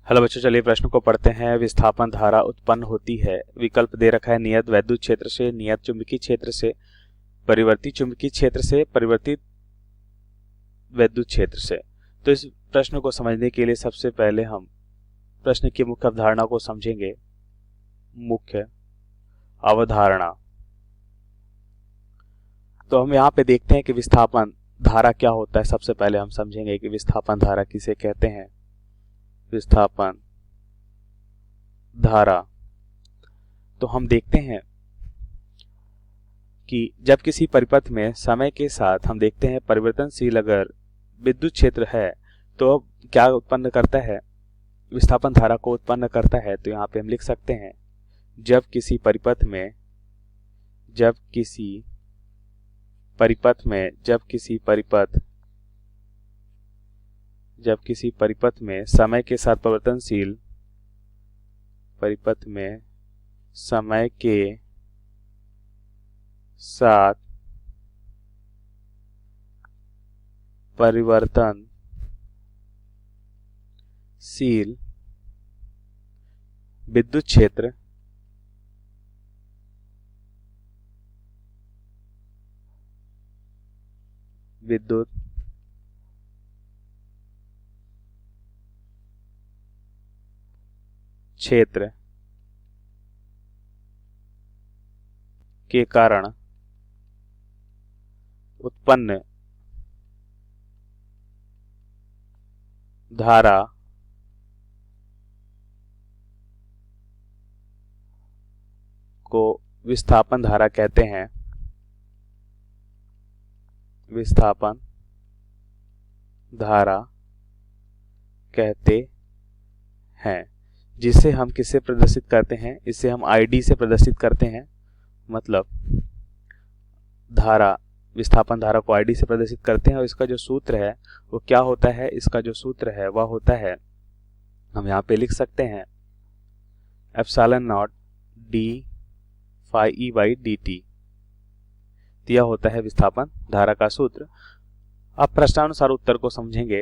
Hello बच्चों, चलिए प्रश्न को पढ़ते हैं। विस्थापन धारा उत्पन्न होती है, विकल्प दे रखा है नियत वैद्युत क्षेत्र से, नियत चुंबकीय क्षेत्र से, परिवर्ती चुंबकीय क्षेत्र से, परिवर्तित वैद्युत क्षेत्र से। तो इस प्रश्न को समझने के लिए सबसे पहले हम प्रश्न की मुख्य अवधारणा को समझेंगे। मुख्य अवधारणा तो हम यहाँ पे देखते हैं कि विस्थापन धारा क्या होता है। सबसे पहले हम समझेंगे कि विस्थापन धारा किसे कहते हैं। विस्थापन धारा तो हम देखते हैं कि जब किसी परिपथ में समय के साथ हम देखते हैं परिवर्तनशील अगर विद्युत क्षेत्र है तो क्या उत्पन्न करता है, विस्थापन धारा को उत्पन्न करता है। तो यहाँ पे हम लिख सकते हैं जब किसी परिपथ में समय के साथ परिवर्तनशील विद्युत क्षेत्र के कारण उत्पन्न धारा को विस्थापन धारा कहते हैं। विस्थापन धारा कहते हैं, जिसे हम किससे प्रदर्शित करते हैं, इसे हम ID से प्रदर्शित करते हैं। मतलब विस्थापन धारा को ID से प्रदर्शित करते हैं और इसका जो सूत्र है वो क्या होता है, इसका जो सूत्र है वह होता है, हम यहाँ पे लिख सकते हैं epsilon not d phi e by dt। यह होता है विस्थापन धारा का सूत्र। अब प्रश्नानुसार उत्तर को समझेंगे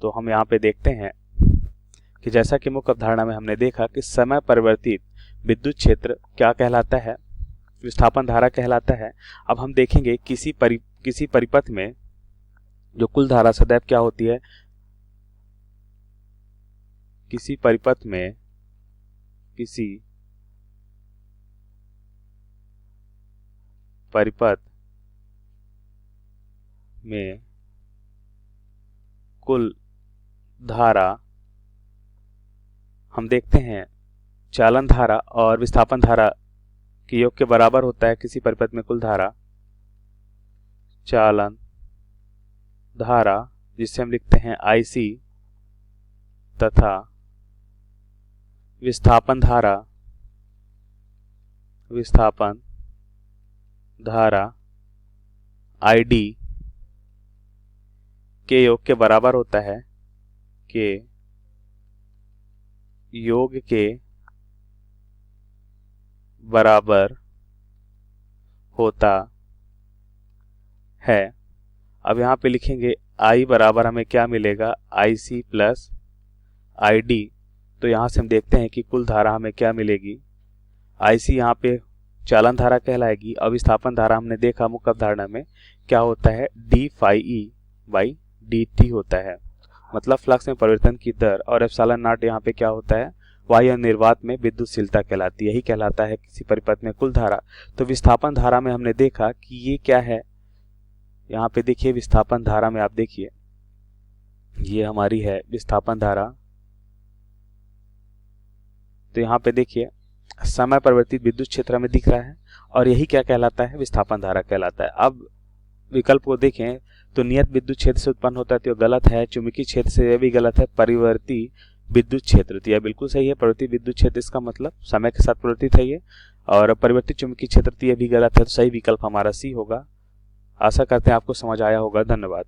तो हम यहाँ पे देखते हैं कि जैसा कि मुख्य अवधारणा में हमने देखा कि समय परिवर्तित विद्युत क्षेत्र क्या कहलाता है, विस्थापन धारा कहलाता है। अब हम देखेंगे किसी परिपथ में जो कुल धारा सदैव क्या होती है, किसी परिपथ में कुल धारा हम देखते हैं चालन धारा और विस्थापन धारा के योग के बराबर होता है। किसी परिपथ में कुल धारा चालन धारा जिसे हम लिखते हैं IC तथा विस्थापन धारा ID के योग के बराबर होता है, के योग के बराबर होता है। अब यहाँ पे लिखेंगे I बराबर हमें क्या मिलेगा, IC प्लस ID। तो यहाँ से हम देखते हैं कि कुल धारा हमें क्या मिलेगी, IC यहाँ पे चालन धारा कहलाएगी। अब विस्थापन धारा हमने देखा मुख्य अवधारणा में क्या होता है, d phi e by dt होता है, मतलब फ्लक्स में परिवर्तन की दर। और एप्सिलॉन नॉट यहाँ पे क्या होता है, वायु निर्वात में विद्युतशीलता कहलाती है। यही कहलाता है किसी परिपथ में कुल धारा। तो विस्थापन धारा में हमने देखा कि ये क्या है, यहाँ पे देखिए विस्थापन धारा में आप देखिए ये हमारी है विस्थापन धारा। तो यहाँ पे देखिए समय परिवर्तित विद्युत क्षेत्र में दिख रहा है और यही क्या कहलाता है, विस्थापन धारा कहलाता है। अब विकल्प को देखें तो नियत विद्युत क्षेत्र से उत्पन्न होता है तो गलत है, चुंबकीय क्षेत्र से यह भी गलत है, परिवर्ती विद्युत क्षेत्र तो यह बिल्कुल सही है। परिवर्तित विद्युत क्षेत्र इसका मतलब समय के साथ परिवर्तित है ये, और परिवर्तित चुंबकीय क्षेत्र तो यह भी गलत है। तो सही विकल्प हमारा C होगा। आशा करते हैं आपको समझ आया होगा। धन्यवाद।